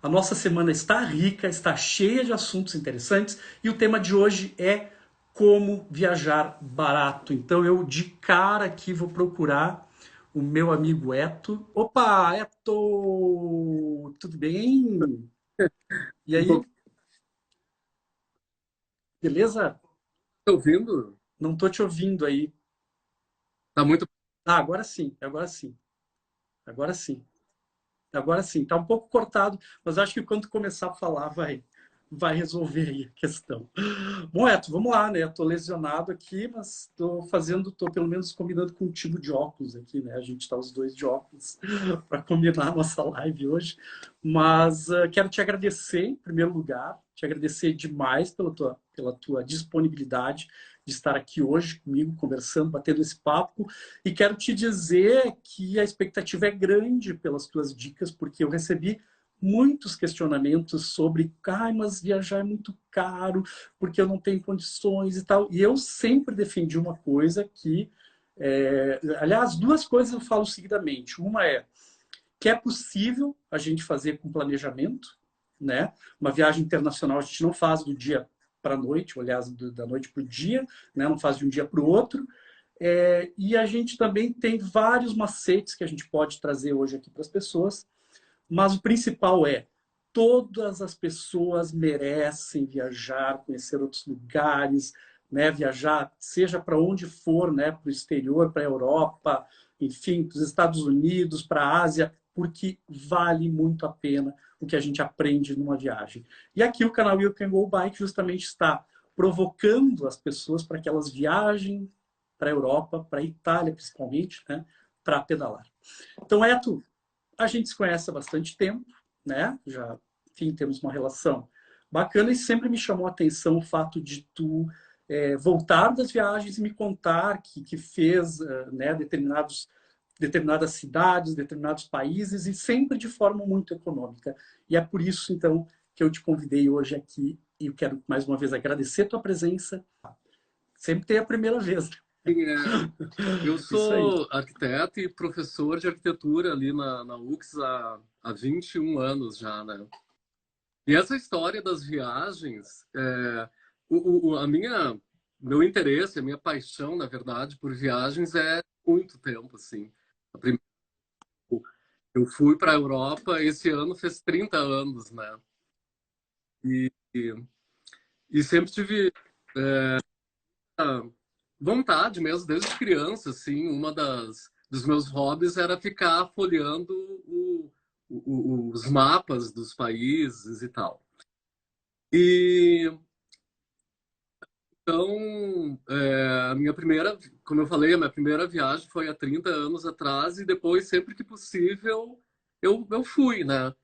A nossa semana está rica, está cheia de assuntos interessantes e o tema de hoje é como viajar barato. Então eu de cara aqui vou procurar o meu amigo Eto. Opa, Eto! Tudo bem? E Um pouco aí, beleza? ouvindo? Não tô te ouvindo aí. Tá muito. Ah, agora sim, agora sim, agora sim. Agora sim, tá um pouco cortado, mas acho que quando começar a falar vai resolver aí a questão. Bom, Eto, vamos lá, né? Tô lesionado aqui, mas tô pelo menos combinando contigo de óculos aqui, né? A gente tá os dois de óculos para combinar a nossa live hoje. Mas quero te agradecer, em primeiro lugar, te agradecer demais pela tua disponibilidade de estar aqui hoje comigo, conversando, batendo esse papo. E quero te dizer que a expectativa é grande pelas tuas dicas, porque eu recebi muitos questionamentos sobre, mas viajar é muito caro, porque eu não tenho condições e tal. E eu sempre defendi uma coisa aliás, duas coisas eu falo seguidamente. Uma é que é possível a gente fazer com planejamento, né? Uma viagem internacional a gente não faz do dia para a noite, ou, aliás, da noite para o dia, né? Não faz de um dia para o outro. E a gente também tem vários macetes que a gente pode trazer hoje aqui para as pessoas, mas o principal é todas as pessoas merecem viajar, conhecer outros lugares, né? Viajar, seja para onde for, né? Para o exterior, para a Europa, enfim, para os Estados Unidos, para a Ásia, porque vale muito a pena o que a gente aprende numa viagem. E aqui o canal You Can Go Bike justamente está provocando as pessoas para que elas viajem para a Europa, para a Itália principalmente, né? Para pedalar. Então, Eto, a gente se conhece há bastante tempo, né? Já, enfim, temos uma relação bacana e sempre me chamou a atenção o fato de tu voltar das viagens e me contar que fez né, determinadas cidades, determinados países e sempre de forma muito econômica. E é por isso, então, que eu te convidei hoje aqui e eu quero mais uma vez agradecer a tua presença. Sempre tem a primeira vez. Né? Eu Isso aí. sou arquiteto e professor de arquitetura ali na UX há 21 anos já, né? E essa história das viagens, meu interesse, a minha paixão, na verdade, por viagens é muito tempo, assim. A primeira- Eu fui para a Europa, esse ano fez 30 anos, né? E, e, e sempre tive vontade mesmo, desde criança, assim, dos meus hobbies era ficar folheando os mapas dos países e tal. E então, a minha primeira, como eu falei, a minha primeira viagem foi há 30 anos atrás e depois, sempre que possível, eu fui, né?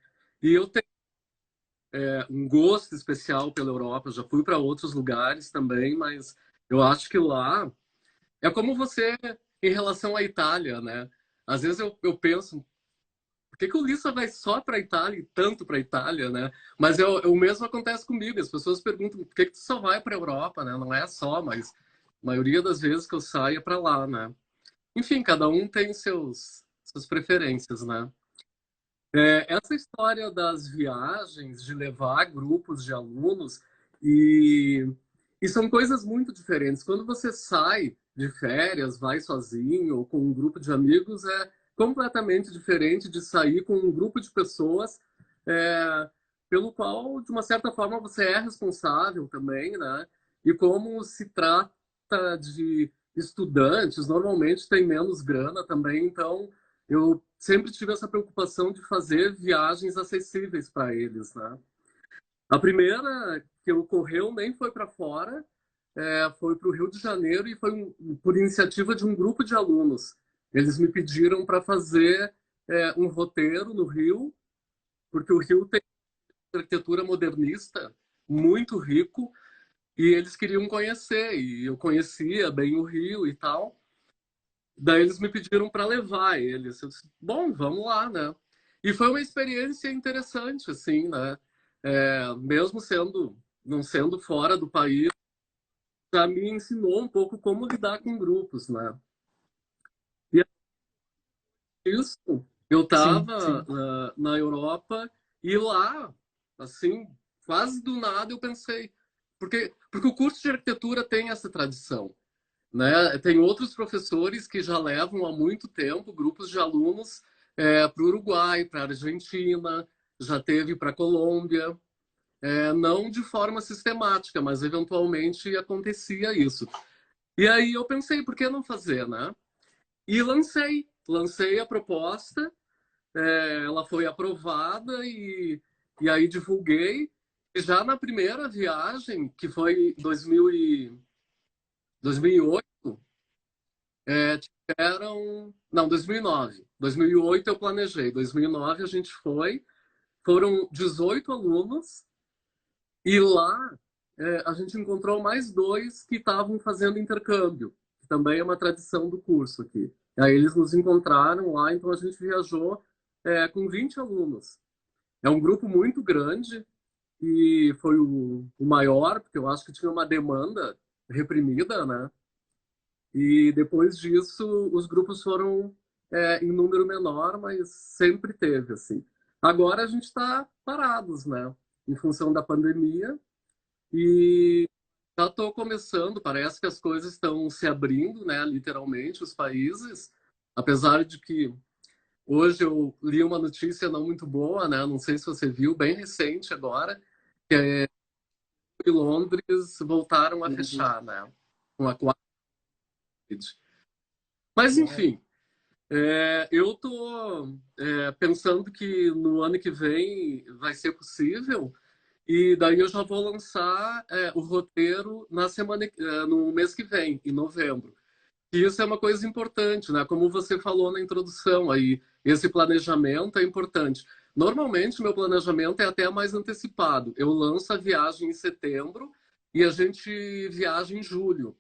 E eu tenho um gosto especial pela Europa, já fui para outros lugares também, mas eu acho que lá é como você em relação à Itália, né? Às vezes eu penso, por que que o Lissa vai só para a Itália e tanto para a Itália, né? Mas o mesmo acontece comigo. As pessoas perguntam, por que que tu só vai para a Europa, né? Não é só, mas a maioria das vezes que eu saio é para lá, né? Enfim, cada um tem suas preferências, né? Essa história das viagens, de levar grupos de alunos, e, e são coisas muito diferentes. Quando você sai de férias, vai sozinho ou com um grupo de amigos, é completamente diferente de sair com um grupo de pessoas pelo qual, de uma certa forma, você é responsável também, né? E como se trata de estudantes, normalmente tem menos grana também, então eu sempre tive essa preocupação de fazer viagens acessíveis para eles, né? A primeira que ocorreu nem foi para fora, foi para o Rio de Janeiro e foi por iniciativa de um grupo de alunos. Eles me pediram para fazer um roteiro no Rio, porque o Rio tem uma arquitetura modernista muito rico e eles queriam conhecer e eu conhecia bem o Rio e tal. Daí eles me pediram para levar eles. Eu disse, bom, vamos lá, né? E foi uma experiência interessante, assim, né? Mesmo não sendo fora do país, já me ensinou um pouco como lidar com grupos, né? E é isso, eu Sim, estava sim. na Europa E lá, assim, quase do nada eu pensei, porque o curso de arquitetura tem essa tradição, né? Tem outros professores que já levam há muito tempo grupos de alunos para o Uruguai, para a Argentina, já teve para a Colômbia, não de forma sistemática, mas eventualmente acontecia isso. E aí eu pensei, por que não fazer, né? E lancei a proposta, ela foi aprovada e aí divulguei. E já na primeira viagem, que foi 2008, tiveram... Não, 2009. 2008 eu planejei, 2009 a gente foi. Foram 18 alunos e lá a gente encontrou mais dois que estavam fazendo intercâmbio, que também é uma tradição do curso aqui. Aí eles nos encontraram lá, então a gente viajou com 20 alunos. É um grupo muito grande e foi o maior, porque eu acho que tinha uma demanda reprimida, né? E depois disso, os grupos foram em número menor, mas sempre teve, assim. Agora a gente está parados, né? Em função da pandemia. E já estou começando, parece que as coisas estão se abrindo, né? Literalmente, os países. Apesar de que hoje eu li uma notícia não muito boa, né? Não sei se você viu, bem recente agora, que Londres voltaram a Uhum. fechar, né? Com a quarta. Mas, Uau. enfim, eu estou pensando que no ano que vem vai ser possível, e daí eu já vou lançar o roteiro no mês que vem, em novembro. E isso é uma coisa importante, né? Como você falou na introdução aí, esse planejamento é importante. Normalmente, meu planejamento é até mais antecipado. Eu lanço a viagem em setembro e a gente viaja em julho,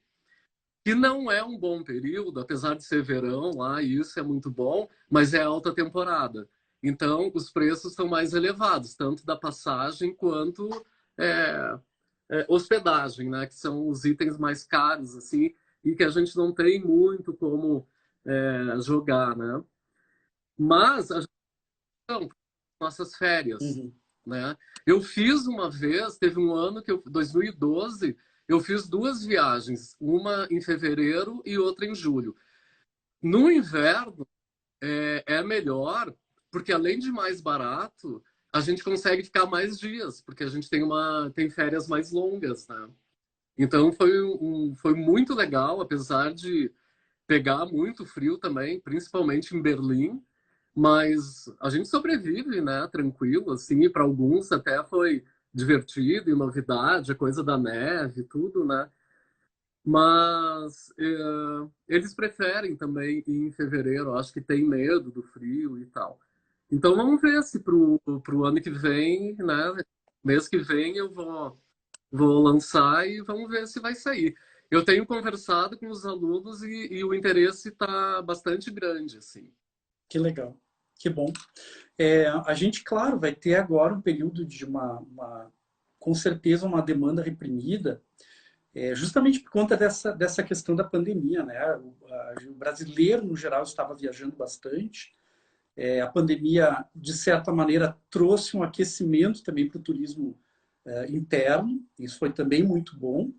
que não é um bom período, apesar de ser verão lá, e isso é muito bom, mas é alta temporada. Então, os preços são mais elevados, tanto da passagem quanto é, hospedagem, né? Que são os itens mais caros, assim, e que a gente não tem muito como jogar, né? Mas a gente não, nossas férias, Uhum. né? Eu fiz uma vez, teve um ano que 2012, eu fiz duas viagens, uma em fevereiro e outra em julho. No inverno é melhor, porque além de mais barato, a gente consegue ficar mais dias, porque a gente tem férias mais longas, né? Então foi muito legal, apesar de pegar muito frio também, principalmente em Berlim, mas a gente sobrevive, né? Tranquilo, assim, e para alguns até foi divertido e novidade, a coisa da neve, tudo, né? Mas eles preferem também ir em fevereiro, acho que tem medo do frio e tal. Então vamos ver se pro ano que vem, né? Mês que vem eu vou lançar e vamos ver se vai sair. Eu tenho conversado com os alunos e o interesse está bastante grande, assim. Que legal. Que bom. A gente, claro, vai ter agora um período de com certeza, uma demanda reprimida, justamente por conta dessa questão da pandemia, né? O brasileiro, no geral, estava viajando bastante. A pandemia, de certa maneira, trouxe um aquecimento também para o turismo interno. Isso foi também muito bom.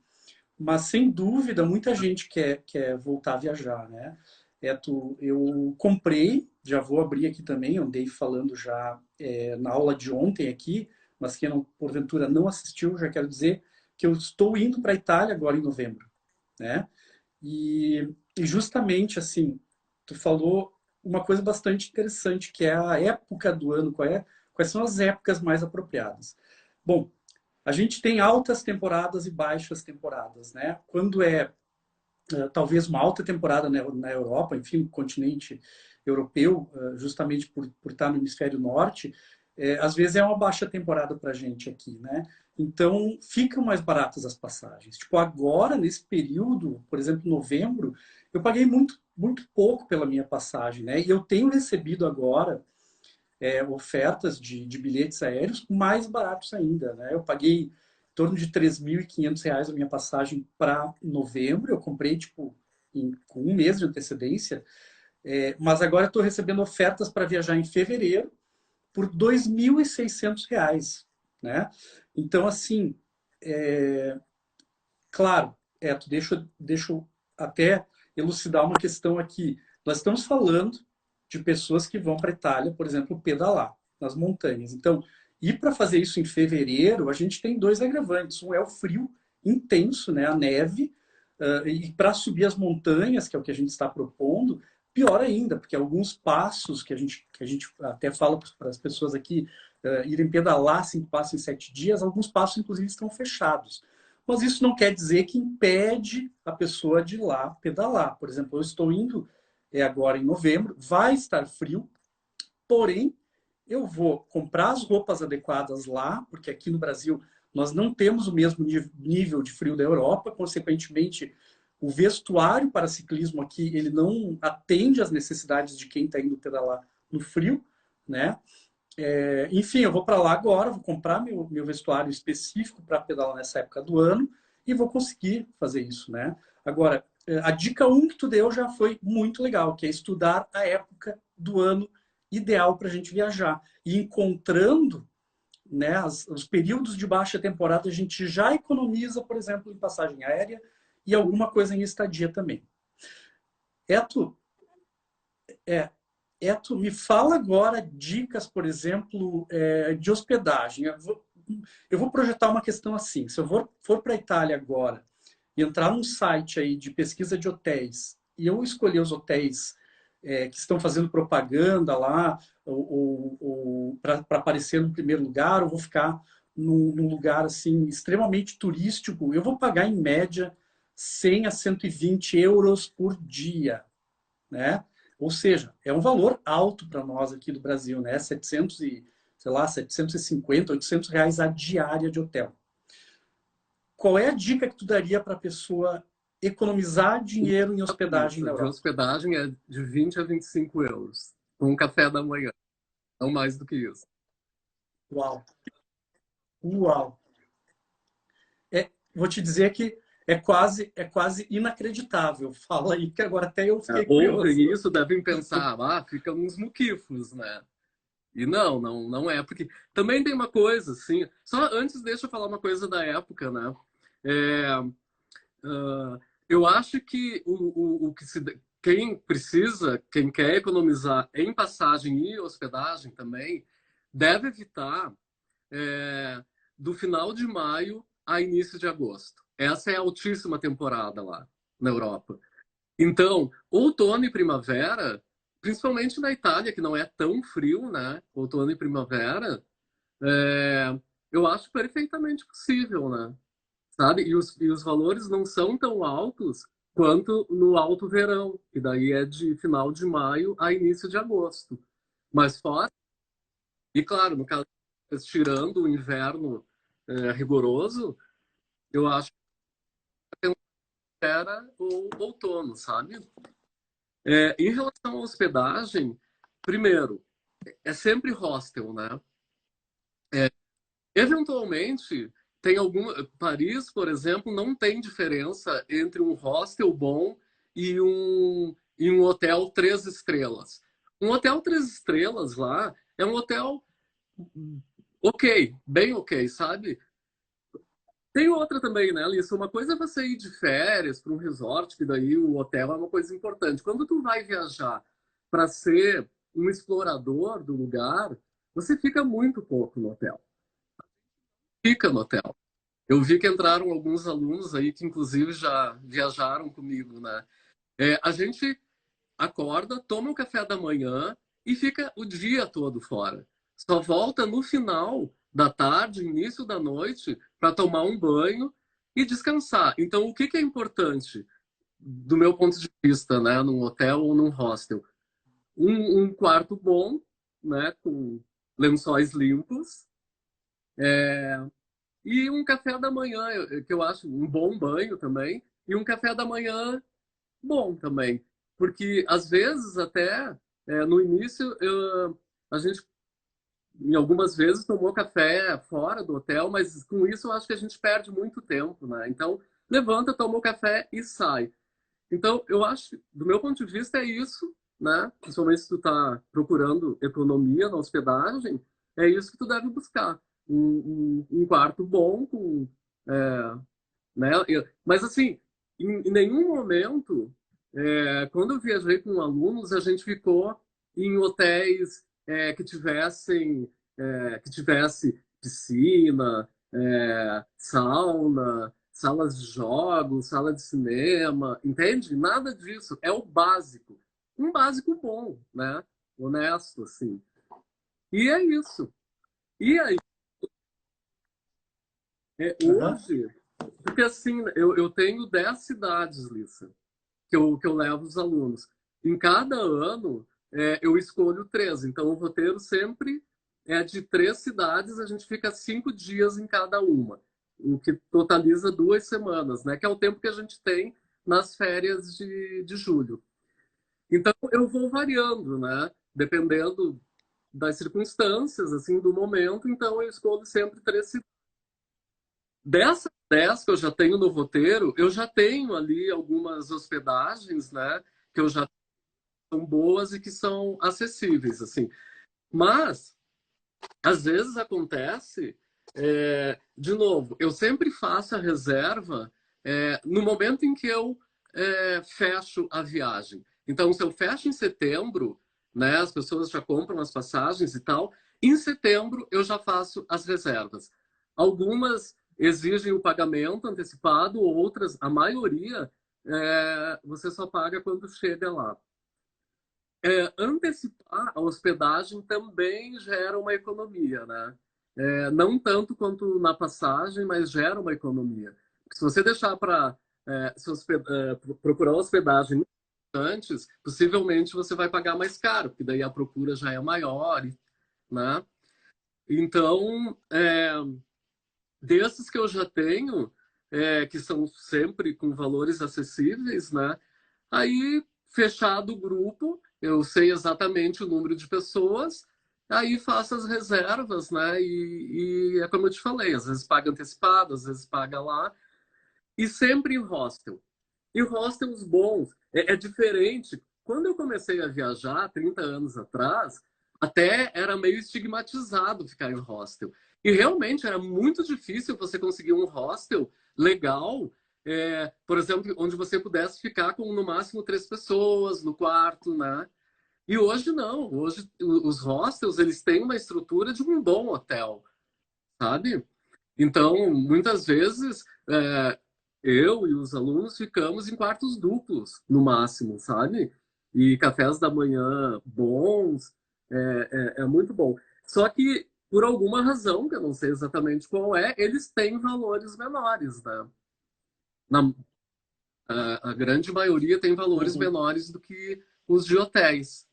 Mas, sem dúvida, muita gente quer voltar a viajar, né? Eu comprei, já vou abrir aqui também, eu andei falando já na aula de ontem aqui, mas quem não, porventura não assistiu, já quero dizer que eu estou indo para a Itália agora em novembro, né? E justamente assim, tu falou uma coisa bastante interessante, que é a época do ano, quais são as épocas mais apropriadas. Bom, a gente tem altas temporadas e baixas temporadas, né? Quando talvez uma alta temporada na Europa, enfim, no continente europeu, justamente por estar no hemisfério norte, às vezes é uma baixa temporada para a gente aqui, né? Então, ficam mais baratas as passagens. Tipo, agora, nesse período, por exemplo, novembro, eu paguei muito, muito pouco pela minha passagem, né? E eu tenho recebido agora ofertas de bilhetes aéreos mais baratos ainda, né? Eu paguei em torno de R$ 3.500 a minha passagem para novembro. Eu comprei, tipo, com um mês de antecedência. Mas agora estou recebendo ofertas para viajar em fevereiro por R$ 2.600, né? Então, assim, claro, deixa eu até elucidar uma questão aqui. Nós estamos falando de pessoas que vão para a Itália, por exemplo, pedalar nas montanhas. Então, ir para fazer isso em fevereiro, a gente tem dois agravantes. Um é o frio intenso, né, a neve, e para subir as montanhas, que é o que a gente está propondo, pior ainda, porque alguns passos que a gente até fala para as pessoas aqui irem pedalar 5 passos em 7 dias, alguns passos, inclusive, estão fechados. Mas isso não quer dizer que impede a pessoa de ir lá pedalar. Por exemplo, eu estou indo agora em novembro, vai estar frio, porém, eu vou comprar as roupas adequadas lá, porque aqui no Brasil nós não temos o mesmo nível de frio da Europa, consequentemente, o vestuário para ciclismo aqui ele não atende às necessidades de quem está indo pedalar no frio, né? Enfim, eu vou para lá agora, vou comprar meu vestuário específico para pedalar nessa época do ano e vou conseguir fazer isso, né? Agora, a dica um que tu deu já foi muito legal, que é estudar a época do ano ideal para a gente viajar. E encontrando, né, os períodos de baixa temporada, a gente já economiza, por exemplo, em passagem aérea e alguma coisa em estadia também. Eto, é, me fala agora dicas, por exemplo, de hospedagem. Eu vou projetar uma questão assim. Se eu for para a Itália agora e entrar num site aí de pesquisa de hotéis e eu escolher os hotéis que estão fazendo propaganda lá, ou para aparecer no primeiro lugar, ou vou ficar num lugar assim extremamente turístico, eu vou pagar em média 100 a 120 euros por dia, né? Ou seja, é um valor alto para nós aqui do Brasil, né? 750, R$ 800 a diária de hotel. Qual é a dica que tu daria para a pessoa economizar dinheiro em hospedagem na De Europa? hospedagem é de 20 a 25 euros. Com um café da manhã. Não mais do que isso. Uau! Uau! Vou te dizer que é quase inacreditável. Fala aí, que agora até eu fiquei Ouvem curioso. isso, devem pensar, fica uns muquifos, né? E não é, porque também tem uma coisa, assim, só antes deixa eu falar uma coisa da época, né? É, eu acho que quem precisa, quem quer economizar em passagem e hospedagem também, deve evitar é, do final de maio a início de agosto. Essa é a altíssima temporada lá na Europa. Então, outono e primavera, principalmente na Itália, que não é tão frio, né? Outono e primavera, eu acho perfeitamente possível, né? Sabe? E os valores não são tão altos quanto no alto verão, que daí é de final de maio a início de agosto. Mas fora, e claro, no caso, tirando o inverno rigoroso, eu acho que era o outono, sabe? Em relação à hospedagem, primeiro, é sempre hostel, né? Eventualmente, tem alguma. Paris, por exemplo, não tem diferença entre um hostel bom e um hotel 3 estrelas. Um hotel 3 estrelas lá é um hotel ok, bem ok, sabe? Tem outra também, né, Alice? Uma coisa é você ir de férias para um resort, que daí o hotel é uma coisa importante. Quando tu vai viajar para ser um explorador do lugar, você fica muito pouco no hotel. Fica no hotel. Eu vi que entraram alguns alunos aí que, inclusive, já viajaram comigo, né? A gente acorda, toma o café da manhã e fica o dia todo fora. Só volta no final da tarde, início da noite, para tomar um banho e descansar. Então, o que é importante, do meu ponto de vista, né, num hotel ou num hostel? Um quarto bom, né, com lençóis limpos, e um café da manhã, que eu acho um bom banho também, e um café da manhã bom também. Porque, às vezes, até no início, a gente, em algumas vezes, tomou café fora do hotel, mas com isso eu acho que a gente perde muito tempo, né? Então, levanta, toma o café e sai. Então, eu acho, do meu ponto de vista, é isso. né? Principalmente se tu tá procurando economia na hospedagem, é isso que tu deve buscar. Um quarto bom, com, é, né? Mas assim, em nenhum momento, quando eu viajei com alunos, a gente ficou em hotéis que tivesse piscina, sauna, salas de jogos, sala de cinema, entende? Nada disso. É o básico. Um básico bom, né? Honesto, assim. E é isso. E aí, Aham. hoje, porque assim, eu tenho 10 cidades, Lissa, que eu levo os alunos. Em cada ano, eu escolho três. Então, o roteiro sempre é de 3 cidades, a gente fica 5 dias em cada uma, o que totaliza 2 semanas, né? Que é o tempo que a gente tem nas férias de julho. Então, eu vou variando, né? Dependendo das circunstâncias, assim, do momento. Então, eu escolho sempre 3 cidades. Dessas 10 que eu já tenho no roteiro, eu já tenho ali algumas hospedagens, né? Que eu já são boas e que são acessíveis, assim. Mas, às vezes acontece, de novo, eu sempre faço a reserva no momento em que eu fecho a viagem. Então, se eu fecho em setembro, né, as pessoas já compram as passagens e tal, em setembro eu já faço as reservas. Algumas exigem o pagamento antecipado, outras, a maioria, você só paga quando chega lá. Antecipar a hospedagem também gera uma economia, né? Não tanto quanto na passagem, mas gera uma economia. Se você deixar para procurar hospedagem antes, possivelmente você vai pagar mais caro, porque daí a procura já é maior, né? Então, desses que eu já tenho, que são sempre com valores acessíveis, né? Aí, fechado o grupo, eu sei exatamente o número de pessoas, aí faço as reservas, né? E é como eu te falei, às vezes paga antecipado, às vezes paga lá, e sempre em hostel. E hostels bons, é diferente. Quando eu comecei a viajar, 30 anos atrás, até era meio estigmatizado ficar em hostel. E realmente era muito difícil você conseguir um hostel legal, por exemplo, onde você pudesse ficar com no máximo 3 pessoas no quarto, né? E hoje não. Hoje os hostels eles têm uma estrutura de um bom hotel, sabe? Então, muitas vezes, eu e os alunos ficamos em quartos duplos, no máximo, sabe? E cafés da manhã bons, é muito bom. Só que, por alguma razão, que eu não sei exatamente qual é, eles têm valores menores, né? Na, a grande maioria tem valores Uhum. menores do que os de hotéis.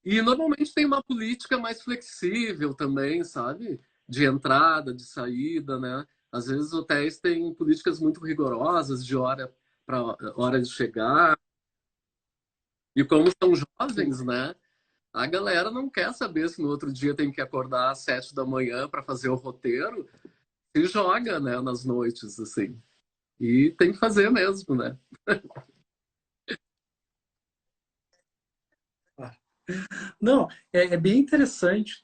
E normalmente tem uma política mais flexível também, sabe? De entrada, de saída, né? Às vezes hotéis têm políticas muito rigorosas de hora para hora de chegar. E como são Sim. jovens, né? A galera não quer saber se no outro dia tem que acordar às 7 da manhã para fazer o roteiro. Se joga, né? Nas noites, assim. E tem que fazer mesmo, né? Não, é bem interessante.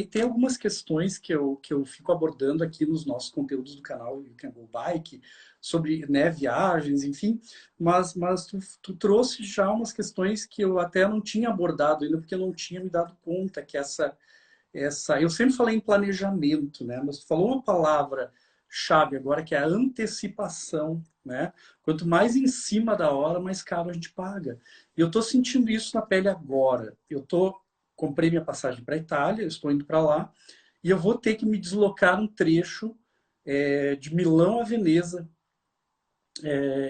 Tem algumas questões que eu fico abordando aqui nos nossos conteúdos do canal You Can Go Bike, sobre, né, viagens, enfim, mas tu trouxe já umas questões que eu até não tinha abordado ainda, porque eu não tinha me dado conta que eu sempre falei em planejamento, né? Mas tu falou uma palavra chave agora que é a antecipação, né? Quanto mais em cima da hora, mais caro a gente paga. E eu estou sentindo isso na pele agora. Comprei minha passagem para a Itália, eu estou indo para lá e eu vou ter que me deslocar um trecho de Milão a Veneza.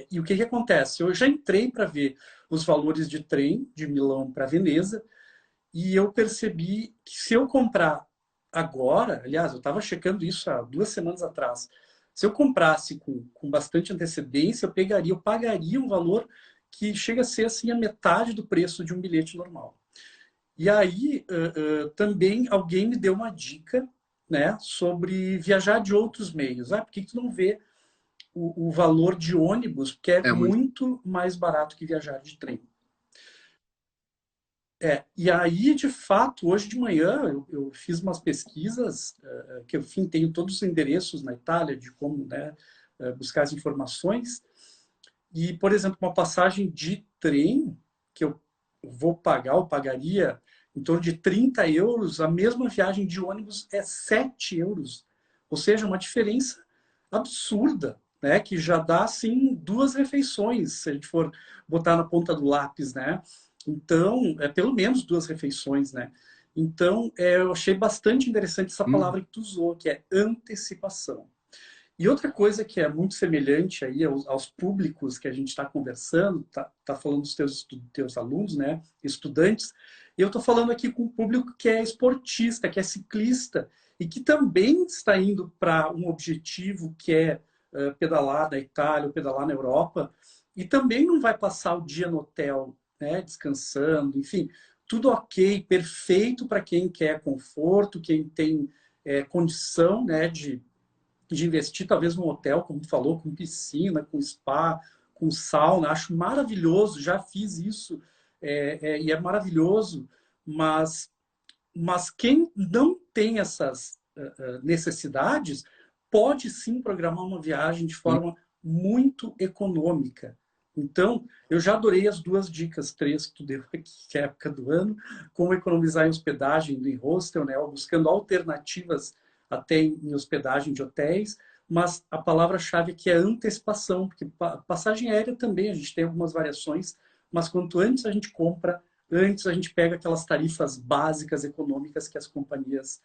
E o que que acontece? Eu já entrei para ver os valores de trem de Milão para Veneza e eu percebi que se eu comprar agora, aliás, eu estava checando isso há 2 semanas atrás, se eu comprasse com bastante antecedência, eu pagaria um valor que chega a ser assim a metade do preço de um bilhete normal. E aí também alguém me deu uma dica, né, sobre viajar de outros meios. Por que tu não vê o valor de ônibus, que é É muito. muito mais barato que viajar de trem? E aí, de fato, hoje de manhã eu fiz umas pesquisas, que eu, enfim, tenho todos os endereços na Itália de como, né, buscar as informações. E, por exemplo, uma passagem de trem que eu vou pagar, eu pagaria em torno de 30 euros, a mesma viagem de ônibus é 7 euros. Ou seja, uma diferença absurda, né? Que já dá, assim, 2 refeições, se a gente for botar na ponta do lápis, né? Então, é pelo menos 2 refeições, né? Então, eu achei bastante interessante essa palavra que tu usou, que é antecipação. E outra coisa que é muito semelhante aí aos públicos que a gente está conversando, tá falando dos teus alunos, né, estudantes, e eu estou falando aqui com um público que é esportista, que é ciclista, e que também está indo para um objetivo que é pedalar na Itália ou pedalar na Europa, e também não vai passar o dia no hotel, né, descansando, enfim, tudo ok, perfeito para quem quer conforto, quem tem condição, né, de investir talvez num hotel, como tu falou, com piscina, com spa, com sauna. Acho maravilhoso, já fiz isso e é maravilhoso, mas quem não tem essas necessidades pode sim programar uma viagem de forma muito econômica. Então, eu já adorei as 2 dicas, 3 que tu deu aqui, que é a época do ano, como economizar em hospedagem em hostel, né, ou buscando alternativas até em hospedagem de hotéis, mas a palavra-chave aqui é antecipação, porque passagem aérea também a gente tem algumas variações, mas quanto antes a gente compra, antes a gente pega aquelas tarifas básicas econômicas que as companhias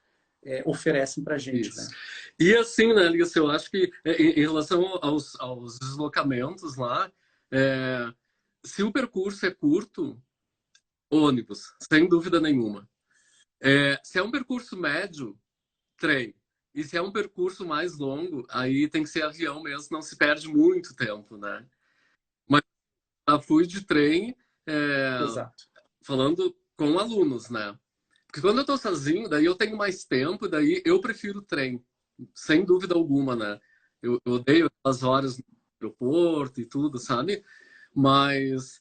oferecem para a gente. Isso. Né? E assim, né, Alice, eu acho que em relação aos deslocamentos lá, se o percurso é curto, ônibus, sem dúvida nenhuma. Se é um percurso médio, trem. E se é um percurso mais longo, aí tem que ser avião mesmo, não se perde muito tempo, né? Mas eu fui de trem, é, Exato. falando com alunos, né? Porque quando eu tô sozinho, daí eu tenho mais tempo, daí eu prefiro trem, sem dúvida alguma, né? Eu odeio as horas no aeroporto e tudo, sabe? Mas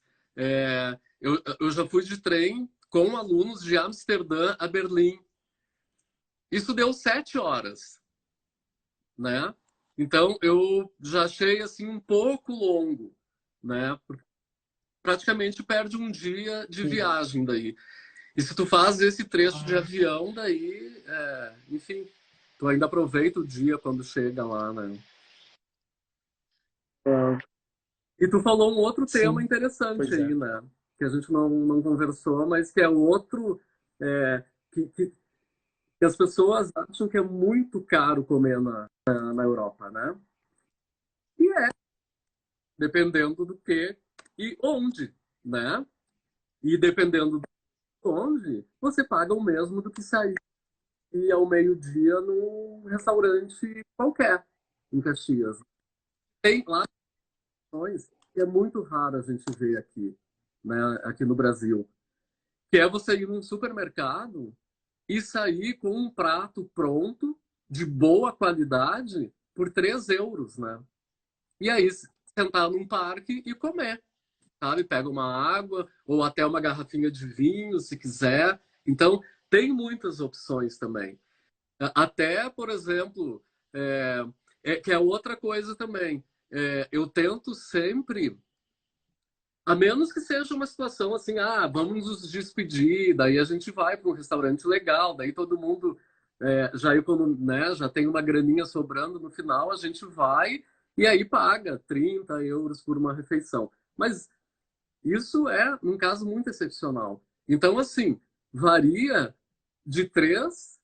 eu já fui de trem com alunos de Amsterdã a Berlim. Isso deu 7 horas, né? Então eu já achei assim um pouco longo, né? Porque praticamente perde um dia de Uhum. viagem daí. E se tu faz esse trecho de avião, daí, enfim, tu ainda aproveita o dia quando chega lá, né? E tu falou um outro tema Sim, interessante pois é. aí, né? Que a gente não conversou, mas que é outro que as pessoas acham que é muito caro comer na Europa, né? E dependendo do que e onde, né? E dependendo de onde, você paga o mesmo do que sair ao meio-dia num restaurante qualquer em Caxias. Tem lá opções que é muito raro a gente ver aqui, né, aqui no Brasil, que é você ir num supermercado e sair com um prato pronto, de boa qualidade, por 3 euros, né? E aí sentar num parque e comer, sabe? Pega uma água ou até uma garrafinha de vinho, se quiser. Então, tem muitas opções também. Até, por exemplo, que é outra coisa também. Eu tento sempre, a menos que seja uma situação assim, vamos nos despedir, daí a gente vai para um restaurante legal, daí todo mundo né, já tem uma graninha sobrando no final, a gente vai e aí paga 30 euros por uma refeição. Mas isso é um caso muito excepcional. Então, assim, varia de 3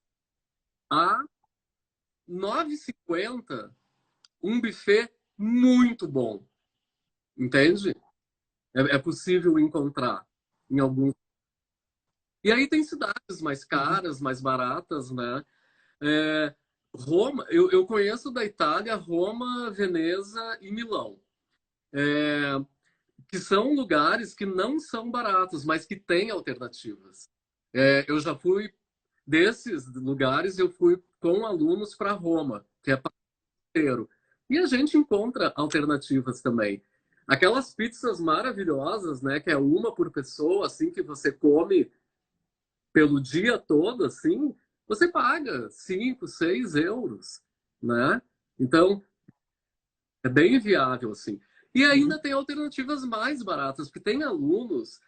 a 9,50 um buffet muito bom, entende? É possível encontrar em alguns. E aí tem cidades mais Uhum. caras, mais baratas, né? Roma, eu conheço da Itália Roma, Veneza e Milão, que são lugares que não são baratos, mas que têm alternativas. Eu já fui desses lugares, eu fui com alunos para Roma, que é parceiro. E a gente encontra alternativas também. Aquelas pizzas maravilhosas, né? Que é uma por pessoa, assim, que você come. pelo dia todo, assim, você paga 5, 6 euros, né? Então, é bem viável, assim. E Uhum. ainda tem alternativas mais baratas, porque tem alunos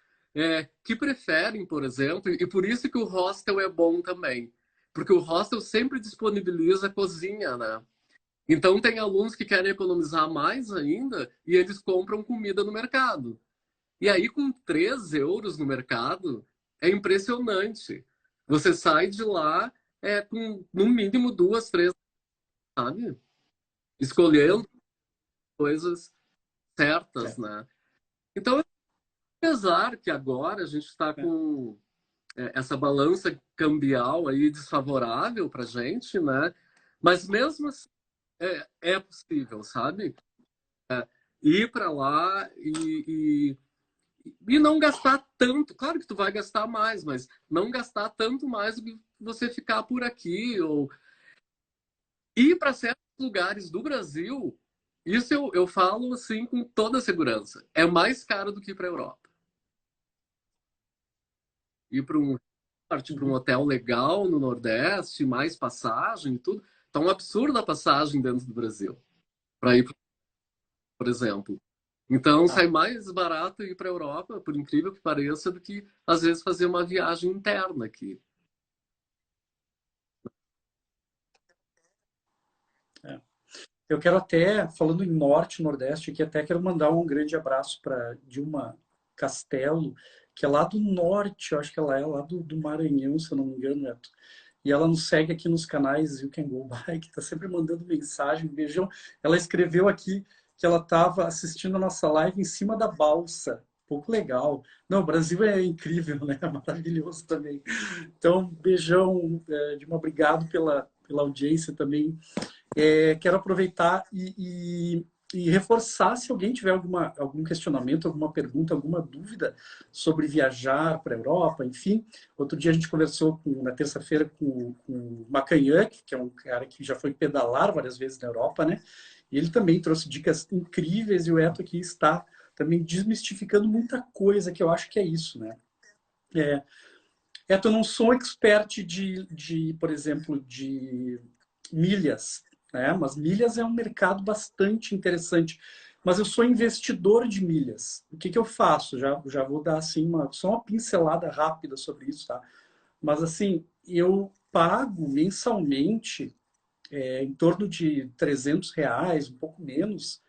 que preferem, por exemplo, e por isso que o hostel é bom também, porque o hostel sempre disponibiliza cozinha, né? Então tem alunos que querem economizar mais ainda e eles compram comida no mercado. E aí, com 3 euros no mercado, é impressionante. Você sai de lá com, no mínimo, 2, 3, sabe? Escolhendo coisas certas, É, né? Então, apesar que agora a gente está é. com essa balança cambial aí desfavorável para a gente, né? Mas mesmo assim, é possível, sabe? Ir para lá e não gastar tanto. Claro que tu vai gastar mais, mas não gastar tanto mais do que você ficar por aqui ou ir para certos lugares do Brasil. Isso eu falo assim com toda segurança. É mais caro do que ir para a Europa. Ir para um partir para um Uhum. hotel legal no Nordeste, mais passagem e tudo. Tá um absurdo a passagem dentro do Brasil para ir, por exemplo. Então Tá. sai mais barato ir para a Europa, por incrível que pareça, do que às vezes fazer uma viagem interna aqui. É. Eu quero até, falando em Norte e Nordeste, aqui até quero mandar um grande abraço para Dilma Castelo, que é lá do Norte, eu acho que ela é lá do Maranhão, se eu não me engano, Neto. E ela nos segue aqui nos canais You Can Go Bike, tá sempre mandando mensagem, um beijão. Ela escreveu aqui que ela estava assistindo a nossa live em cima da balsa. Pouco legal. Não, o Brasil é incrível, né? Maravilhoso também. Então, beijão, Dilma, obrigado pela audiência também. Quero aproveitar e reforçar se alguém tiver algum questionamento, alguma pergunta, alguma dúvida sobre viajar para a Europa, enfim. Outro dia a gente conversou na terça-feira com o Macanhã, que é um cara que já foi pedalar várias vezes na Europa, né? E ele também trouxe dicas incríveis e o Eto aqui está também desmistificando muita coisa que eu acho que é isso, né? É, Eto, eu não sou expert por exemplo, de milhas, né? Mas milhas é um mercado bastante interessante. Mas eu sou investidor de milhas. O que que eu faço? Já vou dar assim só uma pincelada rápida sobre isso, tá? Mas assim, eu pago mensalmente em torno de R$ 300, um pouco menos,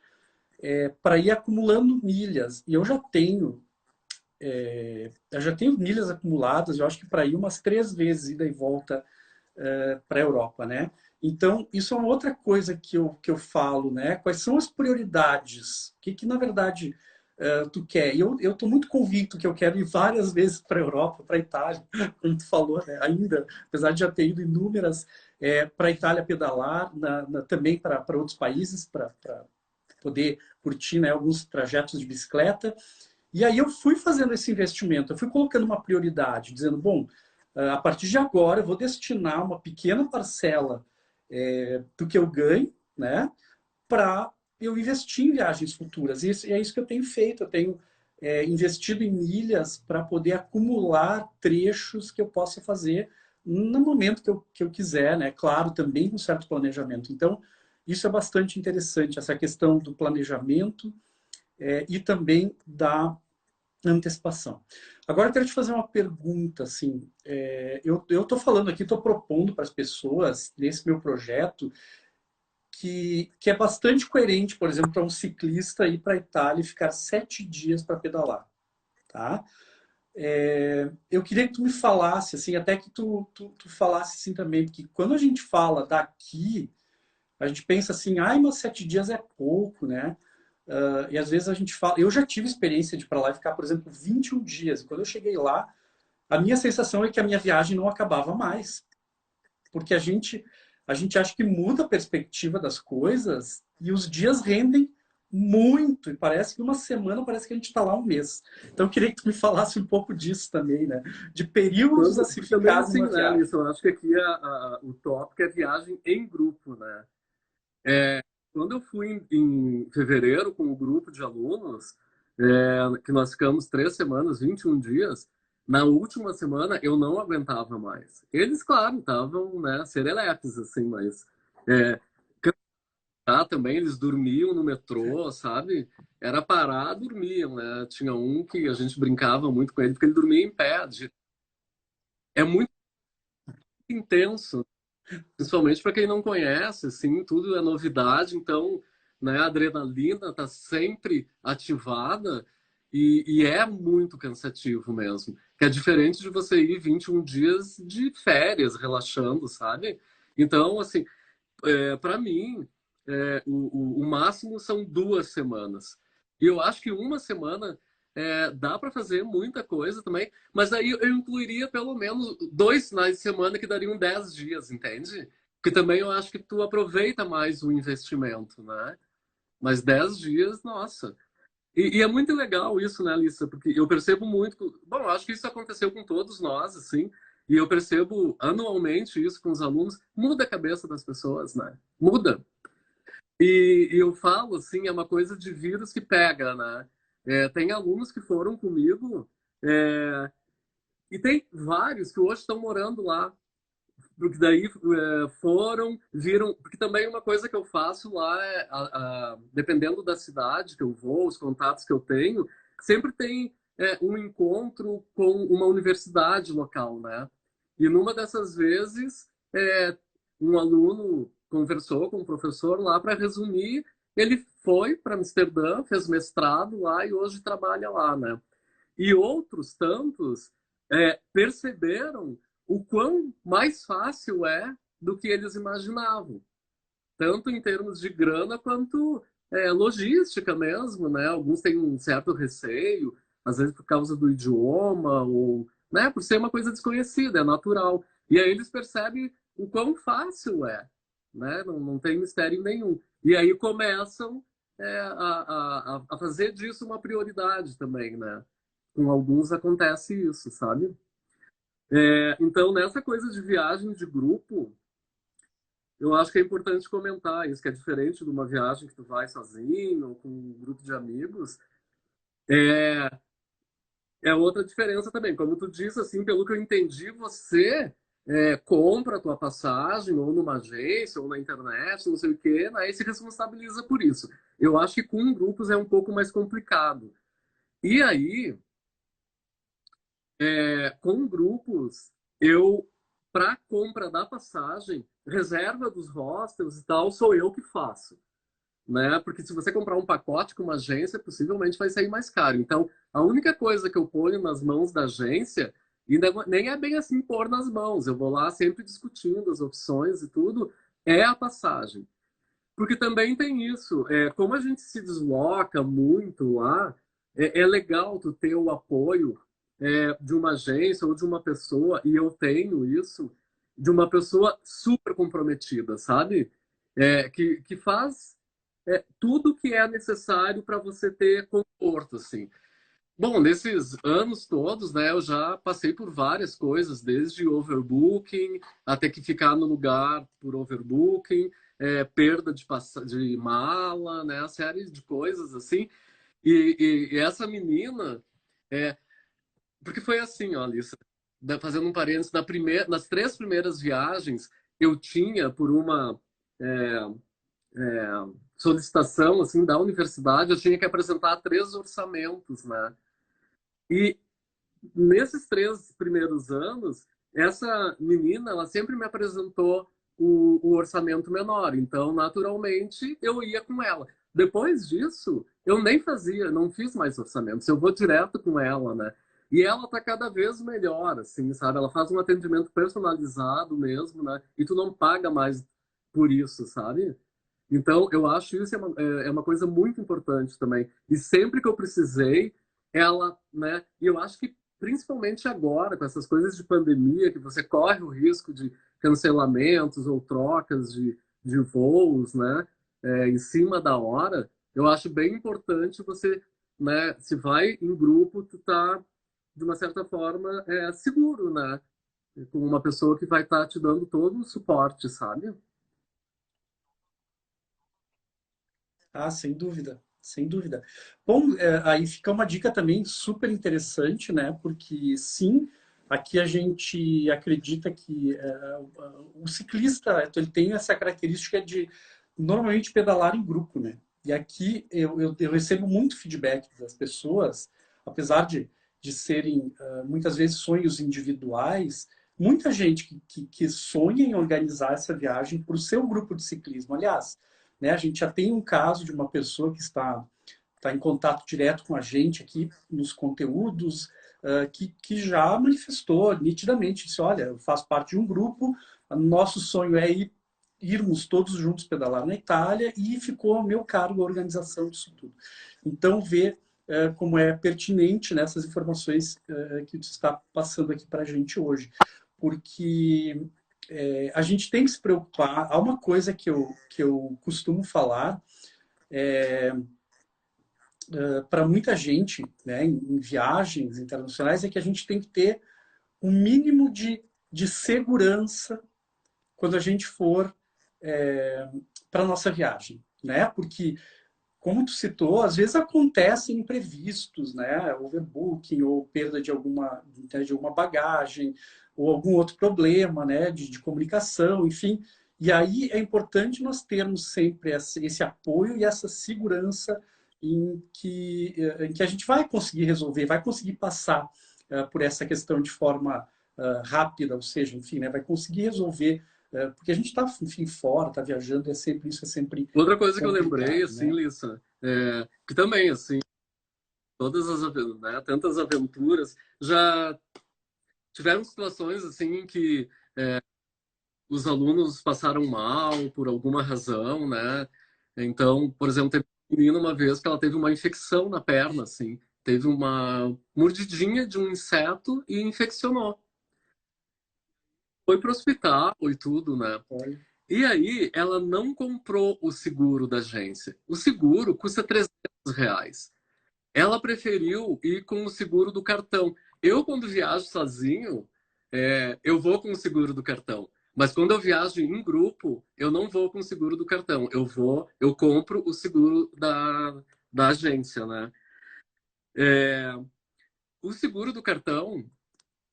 para ir acumulando milhas. E eu já tenho milhas acumuladas, eu acho que para ir umas 3 vezes ida e volta para a Europa, né? Então, isso é uma outra coisa que eu falo, né? Quais são as prioridades? O que, que na verdade, tu quer? E eu estou muito convicto que eu quero ir várias vezes para a Europa, para a Itália, como tu falou, né? Ainda, apesar de já ter ido inúmeras, para a Itália pedalar, também para outros países, para poder curtir, né, alguns trajetos de bicicleta. E aí eu fui fazendo esse investimento, eu fui colocando uma prioridade, dizendo, bom, a partir de agora eu vou destinar uma pequena parcela do que eu ganho, né, para eu investir em viagens futuras. E é isso que eu tenho feito, eu tenho investido em milhas para poder acumular trechos que eu possa fazer no momento que eu quiser, né, claro, também com certo planejamento. Então, isso é bastante interessante, essa questão do planejamento e também da antecipação. Agora eu quero te fazer uma pergunta, assim, eu estou falando aqui, estou propondo para as pessoas nesse meu projeto que é bastante coerente, por exemplo, para um ciclista ir para a Itália e ficar 7 dias para pedalar, tá? Eu queria que tu me falasse, assim, até que tu falasse assim também, porque quando a gente fala daqui, a gente pensa assim, ai, mas 7 dias é pouco, né? E às vezes a gente fala. Eu já tive experiência de ir para lá e ficar, por exemplo, 21 dias. E quando eu cheguei lá, a minha sensação é que a minha viagem não acabava mais. Porque a gente acha que muda a perspectiva das coisas e os dias rendem muito. E parece que uma semana parece que a gente está lá um mês. Então eu queria que tu me falasse um pouco disso também, né? De períodos a se Porque também ficar assim, numa né, viagem. Alisson? Eu acho que aqui o tópico é viagem em grupo, né? Quando eu fui em fevereiro com o grupo de alunos, que nós ficamos 3 semanas, 21 dias, Na última semana eu não aguentava mais. Eles, claro, estavam, né, serelepes, assim, mas é, também eles dormiam no metrô, sabe? Era parar, dormiam, né? Tinha um que a gente brincava muito com ele, porque ele dormia em pé. É muito intenso, principalmente para quem não conhece, assim, tudo é novidade, então, né, a adrenalina está sempre ativada e é muito cansativo mesmo. Que é diferente de você ir 21 dias de férias, relaxando, sabe? Então, assim, para mim, o máximo são 2 semanas. E eu acho que uma semana dá para fazer muita coisa também, mas aí eu incluiria pelo menos 2 finais de semana que dariam 10 dias, entende? Porque também eu acho que tu aproveita mais o investimento, né? Mas 10 dias, nossa. E é muito legal isso, né, Alissa? Porque eu percebo muito. Bom, eu acho que isso aconteceu com todos nós, assim. E eu percebo anualmente isso com os alunos. Muda a cabeça das pessoas, né? Muda. E eu falo, assim, é uma coisa de vírus que pega, né? Tem alunos que foram comigo, e tem vários que hoje estão morando lá. Porque daí foram, viram. Porque também uma coisa que eu faço lá é, dependendo da cidade que eu vou, os contatos que eu tenho, sempre tem um encontro com uma universidade local, né? E numa dessas vezes, um aluno conversou com o professor lá para resumir. Ele foi para Amsterdã, fez mestrado lá e hoje trabalha lá, né? E outros tantos perceberam o quão mais fácil é do que eles imaginavam, tanto em termos de grana quanto logística mesmo, né? Alguns têm um certo receio, às vezes por causa do idioma ou, né, por ser uma coisa desconhecida, é natural. E aí eles percebem o quão fácil é, né? Não tem mistério nenhum. E aí começam a fazer disso uma prioridade também, né? Com alguns acontece isso, sabe? Então, nessa coisa de viagem de grupo, eu acho que é importante comentar isso, que é diferente de uma viagem que tu vai sozinho ou com um grupo de amigos. É, é outra diferença também. Como tu disse, assim, pelo que eu entendi, você compra a tua passagem ou numa agência ou na internet, não sei o quê, né, e se responsabiliza por isso. Eu acho que com grupos é um pouco mais complicado. E aí, com grupos, eu, para compra da passagem, reserva dos hostels e tal, sou eu que faço, né? Porque se você comprar um pacote com uma agência, possivelmente vai sair mais caro. Então, a única coisa que eu ponho nas mãos da agência, e nem é bem assim pôr nas mãos, eu vou lá sempre discutindo as opções e tudo, é a passagem. Porque também tem isso, como a gente se desloca muito lá, é legal tu ter o apoio de uma agência ou de uma pessoa, e eu tenho isso, de uma pessoa super comprometida, sabe? Que faz tudo que é necessário para você ter conforto, assim. Bom, nesses anos todos, né, eu já passei por várias coisas, desde overbooking até que ficar no lugar por overbooking, perda de mala, né, uma série de coisas assim. E essa menina, é, porque foi assim, ó, Alissa, fazendo um parênteses, nas 3 primeiras viagens eu tinha por uma é, é, solicitação assim da universidade, eu tinha que apresentar 3 orçamentos, né? E nesses 3 primeiros anos, essa menina, ela sempre me apresentou o orçamento menor. Então, naturalmente, eu ia com ela. Depois disso, eu nem fazia, não fiz mais orçamentos. Eu vou direto com ela, né? E ela tá cada vez melhor, assim, sabe? Ela faz um atendimento personalizado mesmo, né? E tu não paga mais por isso, sabe? Então, eu acho isso é uma coisa muito importante também. E sempre que eu precisei, ela, né? E eu acho que principalmente agora, com essas coisas de pandemia, que você corre o risco de cancelamentos ou trocas de voos, né? Em cima da hora, eu acho bem importante você, né? Se vai em grupo, tu tá, de uma certa forma, seguro, né? Com uma pessoa que vai estar te dando todo o suporte, sabe? Ah, sem dúvida. sem dúvida. Bom, aí fica uma dica também super interessante, né? Porque sim, aqui a gente acredita que o ciclista ele tem essa característica de normalmente pedalar em grupo, né? E aqui eu recebo muito feedback das pessoas, apesar de serem muitas vezes sonhos individuais, muita gente que sonha em organizar essa viagem para o seu grupo de ciclismo. Aliás, né, a gente já tem um caso de uma pessoa que está em contato direto com a gente aqui nos conteúdos, que já manifestou nitidamente, disse, olha, eu faço parte de um grupo, nosso sonho é irmos todos juntos pedalar na Itália e ficou a meu cargo a organização disso tudo. Então, vê como é pertinente nessas informações que você está passando aqui para a gente hoje. Porque a gente tem que se preocupar. Há uma coisa que eu costumo falar para muita gente, né, em viagens internacionais, é que a gente tem que ter um mínimo de segurança quando a gente for para a nossa viagem. Né? Porque, como tu citou, às vezes acontecem imprevistos, né? Overbooking ou perda de alguma bagagem ou algum outro problema, né? De comunicação, enfim. E aí é importante nós termos sempre esse apoio e essa segurança em que a gente vai conseguir resolver, vai conseguir passar por essa questão de forma rápida, ou seja, enfim, né? Vai conseguir resolver porque a gente está, enfim, fora, está viajando, isso é sempre Outra coisa que eu lembrei, complicado, assim, né? Lissa, que também, assim, todas as, né, tantas aventuras, já tiveram situações, assim, em que os alunos passaram mal por alguma razão, né? Então, por exemplo, teve uma menina uma vez que ela teve uma infecção na perna, assim, teve uma mordidinha de um inseto e infeccionou. Foi pro hospital e tudo, né? Olha, E aí, ela não comprou o seguro da agência. O seguro custa R$ 300. Ela preferiu ir com o seguro do cartão. Eu, quando viajo sozinho, eu vou com o seguro do cartão. Mas quando eu viajo em grupo, eu não vou com o seguro do cartão. Eu compro o seguro da agência, né? É, o seguro do cartão,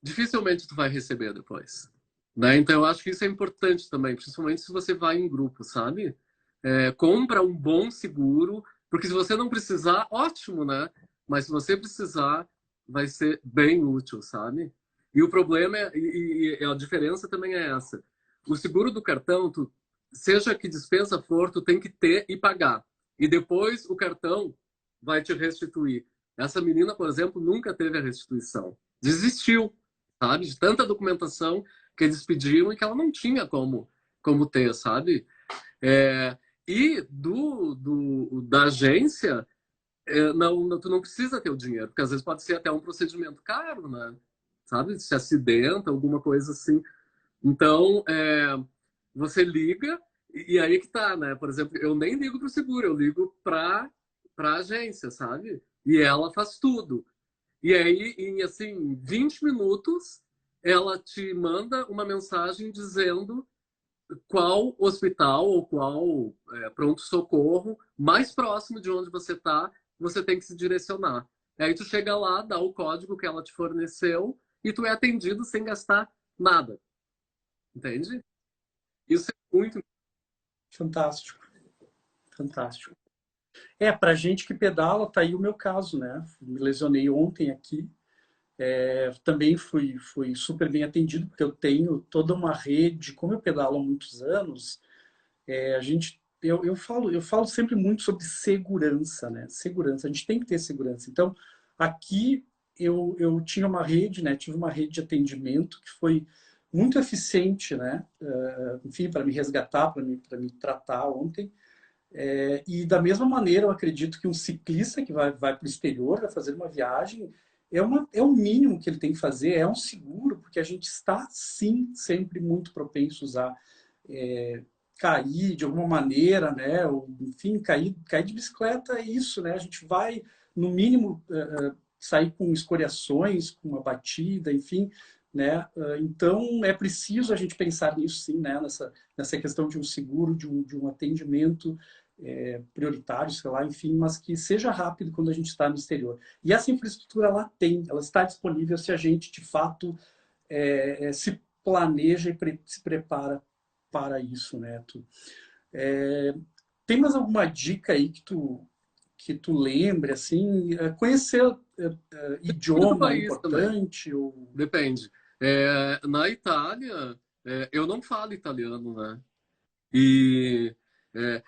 dificilmente tu vai receber depois. Né? Então, eu acho que isso é importante também, principalmente se você vai em grupo, sabe? Compra um bom seguro, porque se você não precisar, ótimo, né? Mas se você precisar, vai ser bem útil, sabe? E o problema e a diferença também é essa. O seguro do cartão, seja que dispensa for, tu tem que ter e pagar. E depois o cartão vai te restituir. Essa menina, por exemplo, nunca teve a restituição. Desistiu, sabe? De tanta documentação que eles pediam e que ela não tinha como ter, sabe? É, e da agência, tu não precisa ter o dinheiro, porque às vezes pode ser até um procedimento caro, né? Sabe? Se acidenta, alguma coisa assim. Então, você liga, e aí que tá, né? Por exemplo, eu nem ligo pro seguro, eu ligo pra agência, sabe? E ela faz tudo. E aí, em assim, 20 minutos, ela te manda uma mensagem dizendo qual hospital ou qual pronto-socorro mais próximo de onde você está, você tem que se direcionar. Aí tu chega lá, dá o código que ela te forneceu e tu é atendido sem gastar nada. Entende? Isso é muito. fantástico, fantástico. Para gente que pedala, tá aí o meu caso, né? Me lesionei ontem aqui. Também fui super bem atendido, porque eu tenho toda uma rede, como eu pedalo há muitos anos, eu falo sempre muito sobre segurança, né? Segurança, a gente tem que ter segurança. Então, aqui eu tinha uma rede, né? Tive uma rede de atendimento que foi muito eficiente, né? Enfim, para me resgatar, para me tratar ontem. E da mesma maneira, eu acredito que um ciclista que vai para o exterior, vai fazer uma viagem, é o mínimo que ele tem que fazer, é um seguro, porque a gente está, sim, sempre muito propensos a cair de alguma maneira, né? Ou, enfim, cair de bicicleta é isso, né? A gente vai, no mínimo, sair com escoriações, com uma batida, enfim, né? Então, é preciso a gente pensar nisso, sim, né? Nessa questão de um seguro, de um atendimento prioritário, sei lá, enfim, mas que seja rápido quando a gente está no exterior. E essa infraestrutura ela tem, ela está disponível se a gente de fato se planeja e se prepara para isso, né? Tem mais alguma dica aí que tu lembre, assim, conhecer Depende do idioma é país também. importante? Ou... Depende. Na Itália, eu não falo italiano, né? E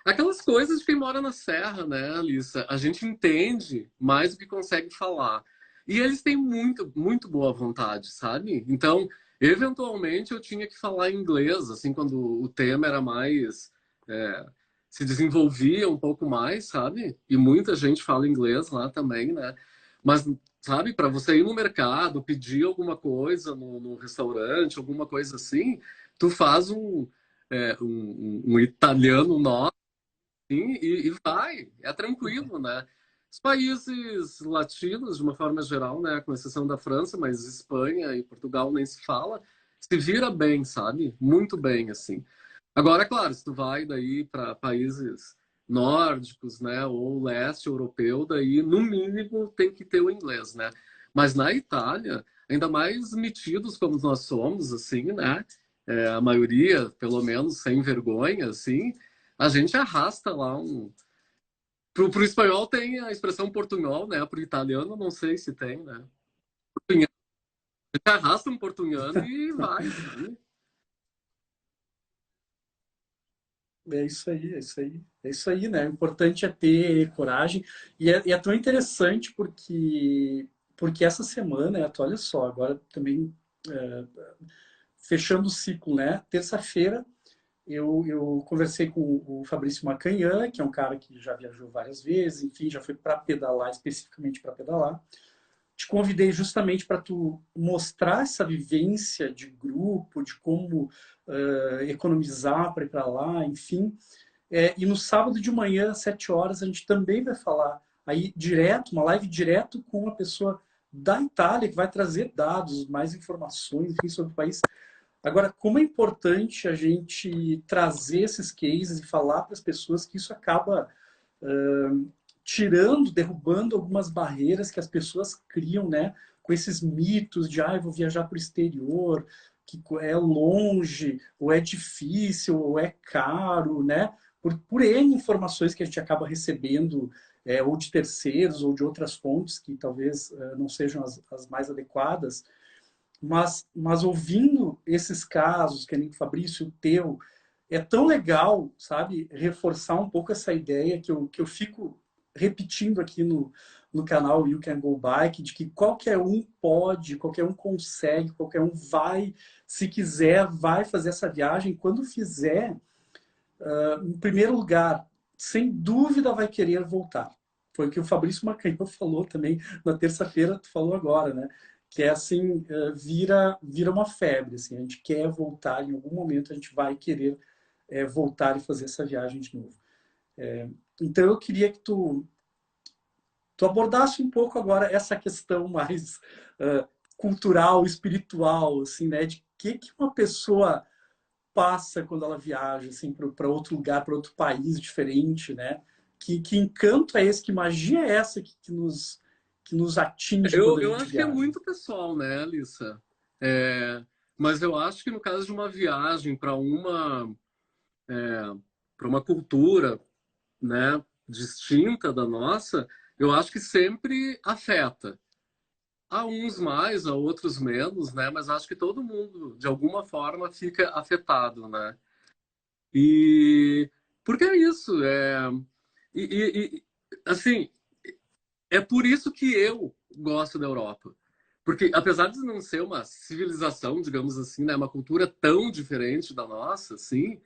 aquelas coisas de quem mora na Serra, né, Alissa? A gente entende mais do que consegue falar. E eles têm muito, muito boa vontade, sabe? Então, eventualmente, eu tinha que falar inglês, assim, quando o tema era mais. é, Se desenvolvia um pouco mais, sabe? E muita gente fala inglês lá também, né? Mas, sabe, para você ir no mercado, pedir alguma coisa no restaurante, alguma coisa assim, tu faz um italiano nosso assim, e vai, é tranquilo, né? Os países latinos, de uma forma geral, né, com exceção da França, mas Espanha e Portugal nem se fala, se vira bem, sabe? Muito bem, assim. Agora, claro, se tu vai daí para países nórdicos, né, ou leste europeu, daí no mínimo tem que ter o inglês, né? Mas na Itália, ainda mais metidos como nós somos, assim, né? A maioria, pelo menos, sem vergonha, assim, a gente arrasta lá um. Pro espanhol tem a expressão portunhol, né? Pro italiano, não sei se tem, né? A gente arrasta um portunhando e vai, sabe? É isso aí, é isso aí. É isso aí, né? O importante é ter coragem. E é tão interessante porque essa semana, olha só, agora também é, fechando o ciclo, né? Terça-feira eu conversei com o Fabrício Macanhã, que é um cara que já viajou várias vezes, enfim, já foi para pedalar, especificamente para pedalar. Te convidei justamente para tu mostrar essa vivência de grupo, de como economizar para ir para lá, enfim. E no sábado de manhã, às 7 horas, a gente também vai falar aí direto, uma live direto com uma pessoa da Itália que vai trazer dados, mais informações, enfim, sobre o país. Agora, como é importante a gente trazer esses cases e falar para as pessoas que isso acaba tirando, derrubando algumas barreiras que as pessoas criam, né? Com esses mitos de, eu vou viajar para o exterior, que é longe, ou é difícil, ou é caro, né? Por N informações que a gente acaba recebendo, ou de terceiros, ou de outras fontes que talvez não sejam as mais adequadas. Mas ouvindo esses casos, que nem o Fabrício, o teu, é tão legal, sabe, reforçar um pouco essa ideia que eu fico repetindo aqui no canal You Can Go Bike, de que qualquer um pode, qualquer um consegue, qualquer um vai, se quiser, vai fazer essa viagem. Quando fizer, em primeiro lugar, sem dúvida vai querer voltar. Foi o que o Fabrício Macanhão falou também na terça-feira, tu falou agora, né? Que é assim, vira uma febre, assim, a gente quer voltar, em algum momento a gente vai querer voltar e fazer essa viagem de novo. Então eu queria que tu abordasse um pouco agora essa questão mais cultural, espiritual, assim, né? De que uma pessoa passa quando ela viaja assim para outro lugar, para outro país diferente, né? Que encanto é esse, que magia é essa que nos atinge quando a Eu gente acho que é viaja? muito pessoal, né, Alissa? É, mas eu acho que no caso de uma viagem para uma cultura, né, distinta da nossa, eu acho que sempre afeta. Há uns mais, há outros menos, né? Mas acho que todo mundo, de alguma forma, fica afetado, né? E porque é isso, assim, é por isso que eu gosto da Europa. Porque apesar de não ser uma civilização, digamos assim, né, uma cultura tão diferente da nossa, assim,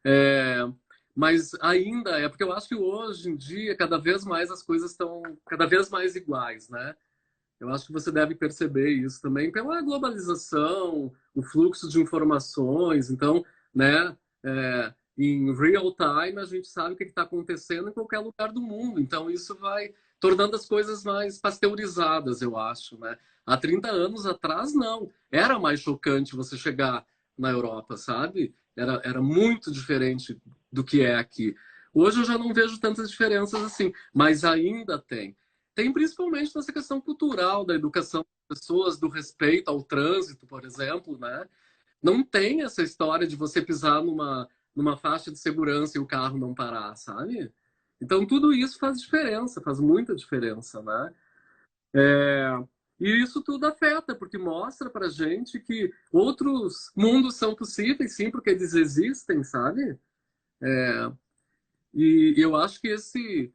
é, mas ainda é porque eu acho que hoje em dia cada vez mais as coisas estão cada vez mais iguais, né? Eu acho que você deve perceber isso também pela globalização, o fluxo de informações. Então, né, em real time, a gente sabe o que está acontecendo em qualquer lugar do mundo. Então, isso vai tornando as coisas mais pasteurizadas, eu acho. Né? Há 30 anos atrás, não. Era mais chocante você chegar na Europa, sabe? Era muito diferente do que é aqui. Hoje eu já não vejo tantas diferenças assim, mas ainda tem. Tem principalmente nessa questão cultural da educação das pessoas, do respeito ao trânsito, por exemplo, né? Não tem essa história de você pisar numa faixa de segurança e o carro não parar, sabe? Então tudo isso faz diferença, faz muita diferença, né? E isso tudo afeta, porque mostra pra gente que outros mundos são possíveis, sim, porque eles existem, sabe? E eu acho que esse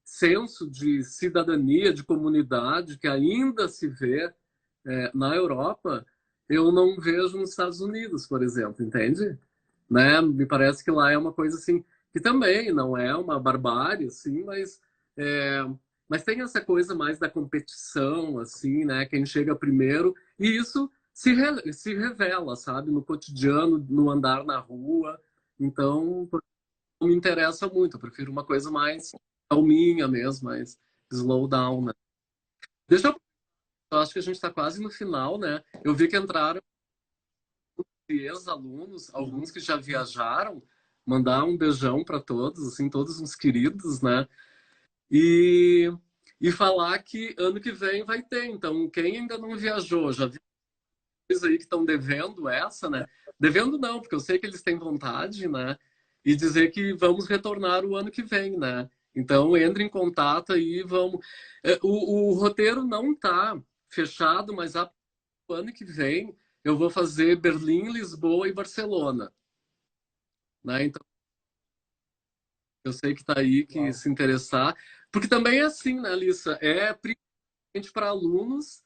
senso de cidadania, de comunidade, que ainda se vê na Europa, eu não vejo nos Estados Unidos, por exemplo, entende? Né? Me parece que lá é uma coisa assim, que também não é uma barbárie, assim, é, mas tem essa coisa mais da competição, assim, né? Quem chega primeiro, e isso se revela, sabe? No cotidiano, no andar na rua. Então, não me interessa muito, eu prefiro uma coisa mais calminha mesmo, mais slow down, né? Deixa eu acho que a gente está quase no final, né? Eu vi que entraram ex-alunos, alguns que já viajaram, mandar um beijão para todos, assim, todos uns queridos, né? E, e falar que ano que vem vai ter. Então, quem ainda não viajou, já viu coisa aí que estão devendo essa, né? Devendo não, porque eu sei que eles têm vontade, né? E dizer que vamos retornar o ano que vem, né? Então, entre em contato aí e vamos. O roteiro não tá fechado, mas o ano que vem eu vou fazer Berlim, Lisboa e Barcelona, né? Então, eu sei que tá aí que Uau. se interessar, porque também é assim, né, Alissa? É principalmente para alunos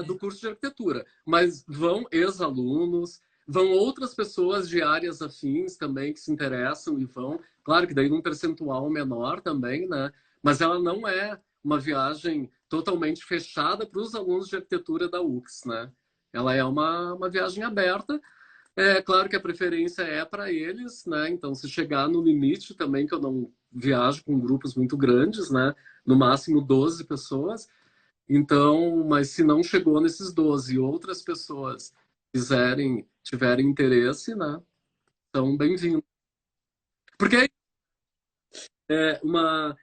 do curso de arquitetura, mas vão ex-alunos, vão outras pessoas de áreas afins também que se interessam e vão, claro que daí num percentual menor também, né? Mas ela não é uma viagem totalmente fechada para os alunos de arquitetura da UX, né? Ela é uma viagem aberta. É claro que a preferência é para eles, né? Então, se chegar no limite também, que eu não viajo com grupos muito grandes, né? No máximo 12 pessoas. Então, mas se não chegou nesses 12 e outras pessoas tiverem interesse, né? São bem-vindos. Porque uma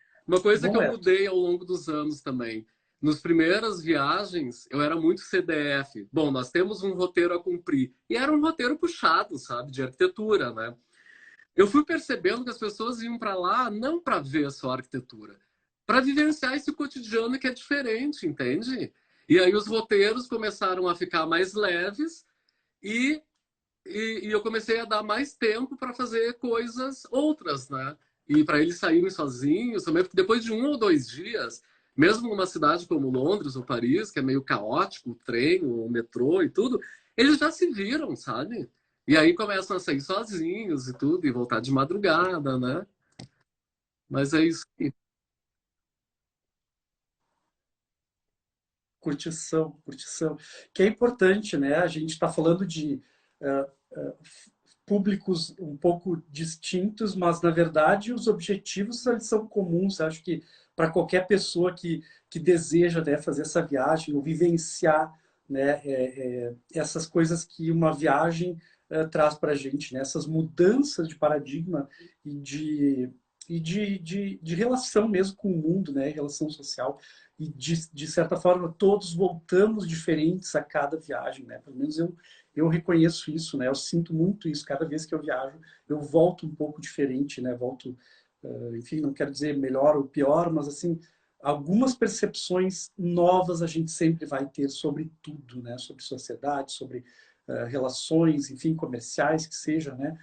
coisa que Bom, eu Eto. mudei ao longo dos anos também. Nos primeiras viagens, eu era muito CDF. Bom, nós temos um roteiro a cumprir. E era um roteiro puxado, sabe? De arquitetura, né? Eu fui percebendo que as pessoas iam para lá não para ver só arquitetura, para vivenciar esse cotidiano que é diferente, entende? E aí os roteiros começaram a ficar mais leves e, e eu comecei a dar mais tempo para fazer coisas outras, né? E para eles saírem sozinhos também, porque depois de 1 ou 2 dias, mesmo numa cidade como Londres ou Paris, que é meio caótico, o trem, o metrô e tudo, eles já se viram, sabe? E aí começam a sair sozinhos e tudo, e voltar de madrugada, né? Mas é isso aí. Curtição, curtição. Que é importante, né? A gente está falando de uh, uh, públicos um pouco distintos, mas na verdade os objetivos eles são comuns. Acho que para qualquer pessoa que deseja, né, fazer essa viagem ou vivenciar, né, essas coisas que uma viagem traz para a gente, né, essas mudanças de paradigma e de relação mesmo com o mundo, né, relação social. E de certa forma todos voltamos diferentes a cada viagem, né? Pelo menos eu reconheço isso, né? Eu sinto muito isso. Cada vez que eu viajo, eu volto um pouco diferente, né? Volto, enfim, não quero dizer melhor ou pior, mas assim, algumas percepções novas a gente sempre vai ter sobre tudo, né? Sobre sociedade, sobre relações, enfim, comerciais que seja, né?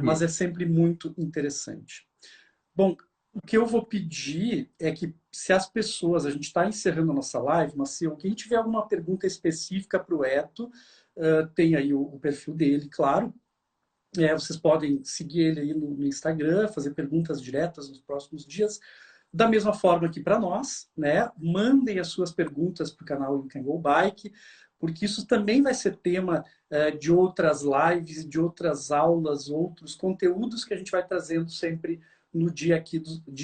Mas Uhum. é sempre muito interessante. Bom, o que eu vou pedir é que, se as pessoas, a gente está encerrando a nossa live, mas se alguém tiver alguma pergunta específica para o Eto, tem aí o perfil dele, claro. Vocês podem seguir ele aí no Instagram, fazer perguntas diretas nos próximos dias. Da mesma forma que para nós, né? Mandem as suas perguntas para o canal You Can Go Bike, porque isso também vai ser tema de outras lives, de outras aulas, outros conteúdos que a gente vai trazendo sempre no dia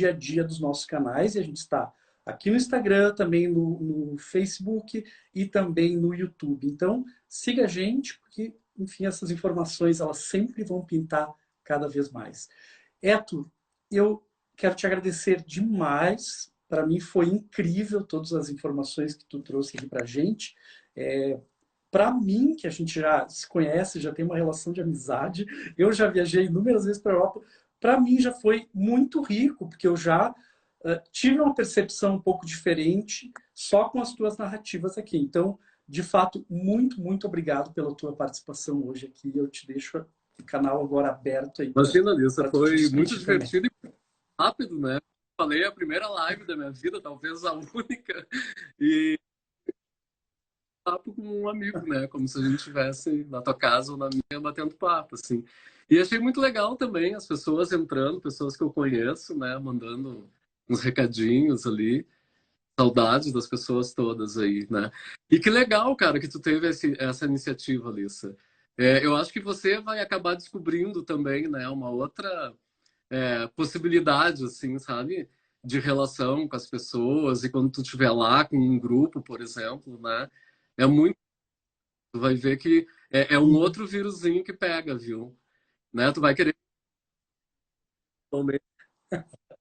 a dia dos nossos canais. E a gente está aqui no Instagram, também no Facebook e também no YouTube. Então, siga a gente, porque, enfim, essas informações elas sempre vão pintar cada vez mais. Eto, eu quero te agradecer demais. Para mim foi incrível todas as informações que tu trouxe aqui para a gente. Para mim, que a gente já se conhece, já tem uma relação de amizade, eu já viajei inúmeras vezes para a Europa, para mim já foi muito rico, porque eu já tive uma percepção um pouco diferente só com as tuas narrativas aqui. Então, de fato, muito, muito obrigado pela tua participação hoje aqui. Eu te deixo o canal agora aberto aí Imagina, Lisa, para tu te foi muito despedir também. divertido e rápido, né? Falei a primeira live da minha vida, talvez a única, e papo com um amigo, né? Como se a gente estivesse na tua casa ou na minha batendo papo, assim. E achei muito legal também as pessoas entrando, pessoas que eu conheço, né? Mandando uns recadinhos ali. Saudades das pessoas todas aí, né? E que legal, cara, que tu teve essa iniciativa, Alissa. Eu acho que você vai acabar descobrindo também, né, uma outra possibilidade, assim, sabe? De relação com as pessoas e quando tu estiver lá com um grupo, por exemplo, né? É muito. Tu vai ver que é um outro vírusinho que pega, viu? Né? Tu vai querer,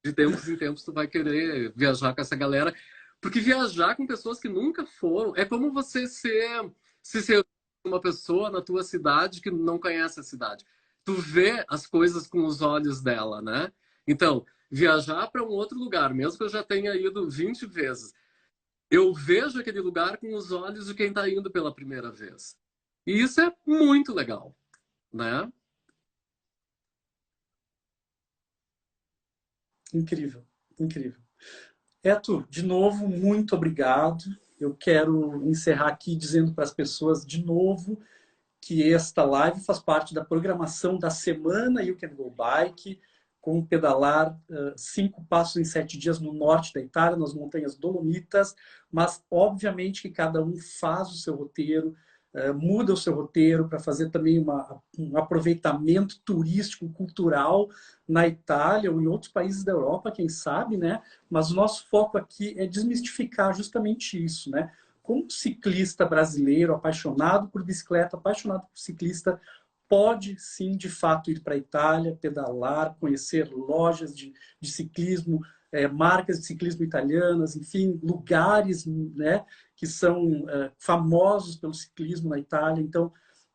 de tempos em tempos, tu vai querer viajar com essa galera. Porque viajar com pessoas que nunca foram é como você se ser uma pessoa na tua cidade que não conhece a cidade. Tu vê as coisas com os olhos dela, né? Então, viajar para um outro lugar, mesmo que eu já tenha ido 20 vezes, eu vejo aquele lugar com os olhos de quem está indo pela primeira vez. E isso é muito legal, né? Incrível, incrível. Eto, de novo, muito obrigado. Eu quero encerrar aqui dizendo para as pessoas de novo que esta live faz parte da programação da semana You Can Go Bike, com pedalar 5 passos em 7 dias no norte da Itália, nas montanhas Dolomitas, mas obviamente que cada um faz o seu roteiro, muda o seu roteiro para fazer também um aproveitamento turístico, cultural na Itália ou em outros países da Europa, quem sabe, né? Mas o nosso foco aqui é desmistificar justamente isso, né? Como ciclista brasileiro, apaixonado por bicicleta, apaixonado por ciclista, pode sim, de fato, ir para a Itália, pedalar, conhecer lojas de ciclismo, marcas de ciclismo italianas, enfim, lugares, né, que são famosos pelo ciclismo na Itália. Então,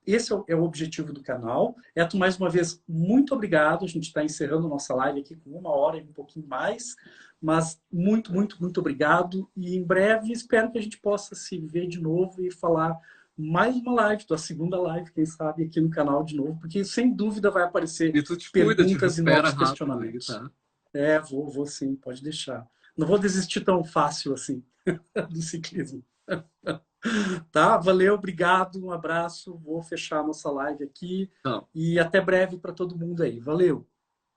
esse é o objetivo do canal. Eto, mais uma vez, muito obrigado. A gente está encerrando nossa live aqui com 1 hora e um pouquinho mais. Mas muito, muito, muito obrigado. E em breve espero que a gente possa se ver de novo e falar mais uma live, tua segunda live, quem sabe, aqui no canal de novo, porque sem dúvida vai aparecer E tu te cuida, te perguntas e recupera novos rápido aí, questionamentos. tá? Vou sim, pode deixar. Não vou desistir tão fácil assim do ciclismo. Tá? Valeu, obrigado, um abraço. Vou fechar a nossa live aqui Então, e até breve para todo mundo aí. Valeu!